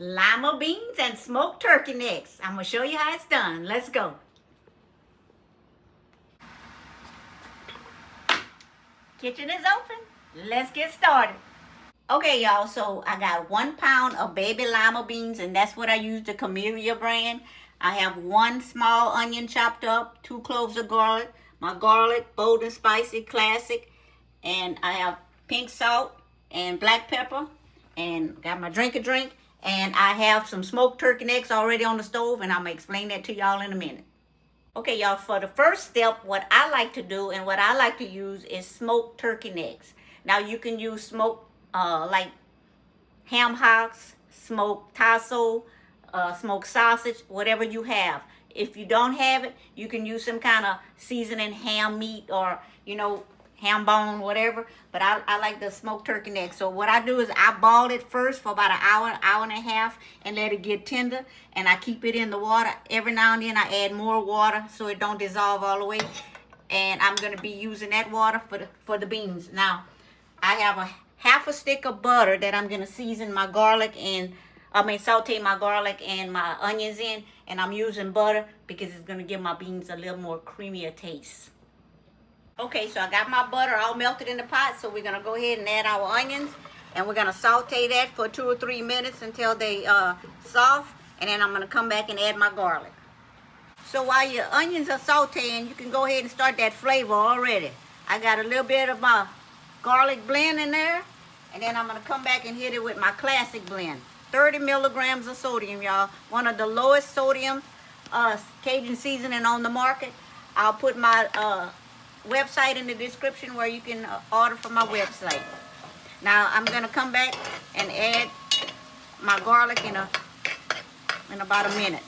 Lima beans and smoked turkey necks. I'm going to show you how it's done. Let's go. Kitchen is open. Let's get started. Okay, y'all, so I got 1 pound of baby lima beans, and that's what I use, the Camellia brand. I have 1 small onion chopped up, 2 cloves of garlic, my garlic, bold and spicy, classic, and I have pink salt and black pepper, and got my drink, and I have some smoked turkey necks already on the stove, and I'm going to explain that to y'all in a minute. Okay, y'all, for the first step, what I like to do and what I like to use is smoked turkey necks. Now, you can use smoked, like ham hocks, smoked tasso, smoked sausage, whatever you have. If you don't have it, you can use some kind of seasoning ham meat or, ham bone, whatever. But I like the smoked turkey neck. So what I do is I boil it first for about an hour and a half, and let it get tender. And I keep it in the water. Every now and then I add more water so it don't dissolve all the way. And I'm going to be using that water for the beans. Now, I have a half a stick of butter that I'm going to season my garlic and saute my garlic and my onions in. And I'm using butter because it's going to give my beans a little more creamier taste. Okay, so I got my butter all melted in the pot, so we're going to go ahead and add our onions, and we're going to saute that for 2 or 3 minutes until they soft, and then I'm going to come back and add my garlic. So while your onions are sauteing, you can go ahead and start that flavor already. I got a little bit of my garlic blend in there, and then I'm going to come back and hit it with my classic blend. 30 milligrams of sodium, y'all. One of the lowest sodium Cajun seasoning on the market. I'll put my website in the description where you can order from my website. Now I'm gonna come back and add my garlic in about a minute.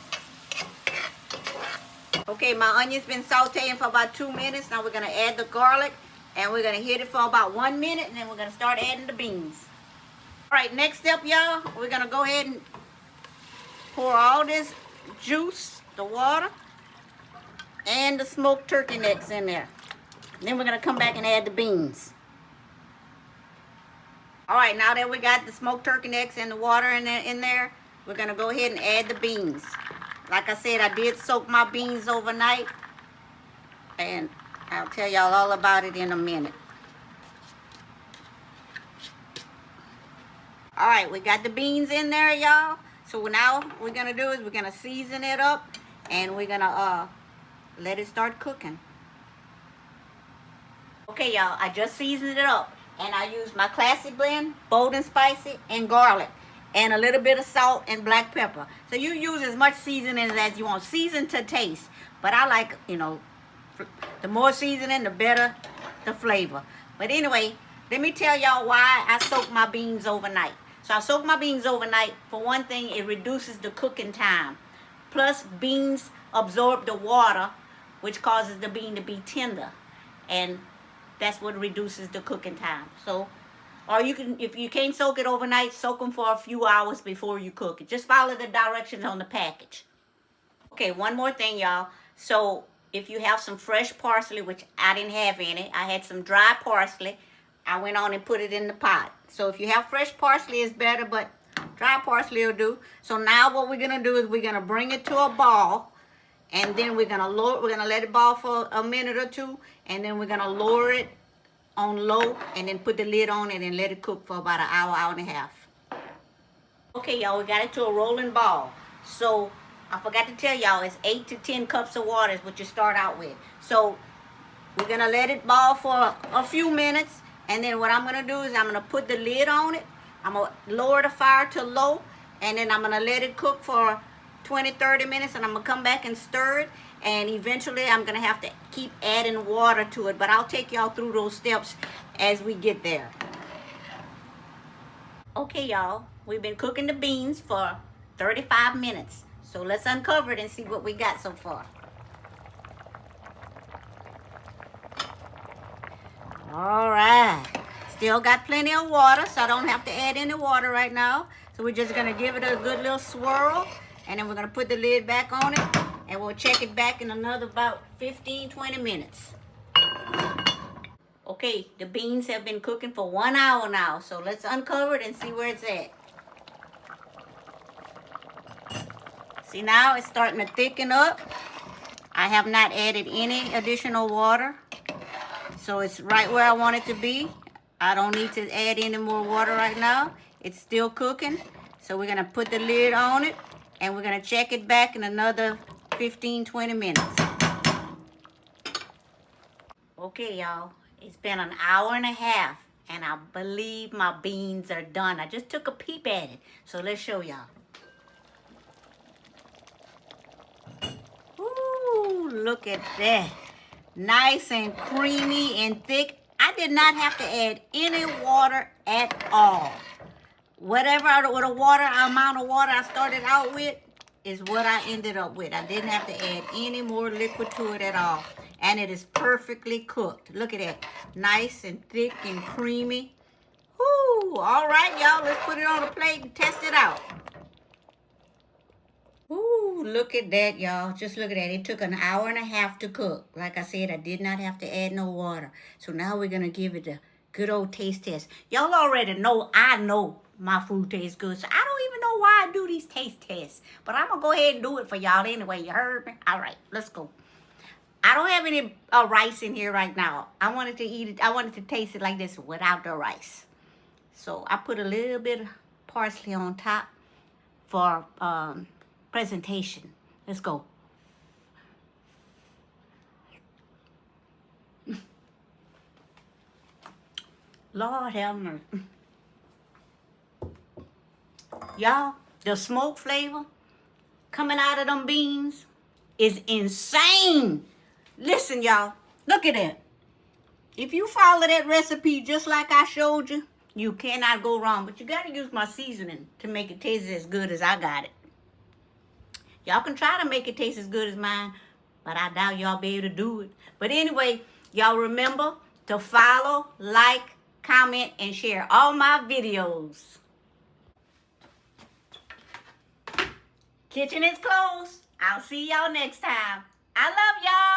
Okay, my onion's been sauteing for about 2 minutes. Now we're gonna add the garlic, and we're gonna hit it for about 1 minute, and then we're gonna start adding the beans. All right, next step, y'all, we're gonna go ahead and pour all this juice, the water, and the smoked turkey necks in there. Then we're going to come back and add the beans. All right, now that we got the smoked turkey necks and the water in there, we're going to go ahead and add the beans. Like I said, I did soak my beans overnight, and I'll tell y'all all about it in a minute. All right, we got the beans in there, y'all. So now what we're going to do is we're going to season it up, and we're going to let it start cooking. Okay, y'all, I just seasoned it up, and I used my classic blend, bold and spicy, and garlic, and a little bit of salt and black pepper. So you use as much seasoning as you want. Season to taste, but I like, the more seasoning, the better the flavor. But anyway, let me tell y'all why I soak my beans overnight. So I soak my beans overnight. For one thing, it reduces the cooking time. Plus, beans absorb the water, which causes the bean to be tender. And that's what reduces the cooking time. So, or you can, if you can't soak it overnight, soak them for a few hours before you cook it. Just follow the directions on the package. Okay, one more thing, y'all. So, if you have some fresh parsley, which I didn't have any, I had some dry parsley. I went on and put it in the pot. So, if you have fresh parsley, it's better, but dry parsley will do. So, now what we're going to do is we're going to bring it to a ball. And then we're gonna let it boil for a minute or two, and then we're gonna lower it on low, and then put the lid on it and let it cook for about an hour and a half. Okay, y'all, we got it to a rolling ball. So I forgot to tell y'all, it's 8 to 10 cups of water is what you start out with. So we're gonna let it boil for a few minutes, and then what I'm gonna do is I'm gonna put the lid on it. I'm gonna lower the fire to low, and then I'm gonna let it cook for 20-30 minutes, and I'm gonna come back and stir it, and eventually I'm gonna have to keep adding water to it, but I'll take y'all through those steps as we get there. Okay, y'all, we've been cooking the beans for 35 minutes, so let's uncover it and see what we got so far. All right, still got plenty of water, so I don't have to add any water right now. So we're just gonna give it a good little swirl, and then we're going to put the lid back on it, and we'll check it back in another about 15-20 minutes. Okay, the beans have been cooking for 1 hour now, so let's uncover it and see where it's at. See, now it's starting to thicken up. I have not added any additional water. So it's right where I want it to be. I don't need to add any more water right now. It's still cooking. So we're gonna put the lid on it and we're gonna check it back in another 15-20 minutes. Okay, y'all, it's been an hour and a half and I believe my beans are done. I just took a peep at it. So let's show y'all. Ooh, look at that. Nice and creamy and thick. I did not have to add any water at all. Whatever the water amount of water I started out with is what I ended up with. I didn't have to add any more liquid to it at all. And it is perfectly cooked. Look at that. Nice and thick and creamy. Woo! All right, y'all. Let's put it on a plate and test it out. Ooh, look at that, y'all. Just look at that. It took an hour and a half to cook. Like I said, I did not have to add no water. So now we're going to give it a good old taste test. Y'all already know I know my food tastes good. So I don't even know why I do these taste tests. But I'm going to go ahead and do it for y'all anyway. You heard me? All right, let's go. I don't have any rice in here right now. I wanted to eat it. I wanted to taste it like this without the rice. So I put a little bit of parsley on top for presentation. Let's go. Lord have mercy. Y'all, the smoke flavor coming out of them beans is insane. Listen, y'all, look at that. If you follow that recipe just like I showed you, you cannot go wrong. But you got to use my seasoning to make it taste as good as I got it. Y'all can try to make it taste as good as mine, but I doubt y'all be able to do it. But anyway, y'all remember to follow, like, comment, and share all my videos. Kitchen is closed. I'll see y'all next time. I love y'all.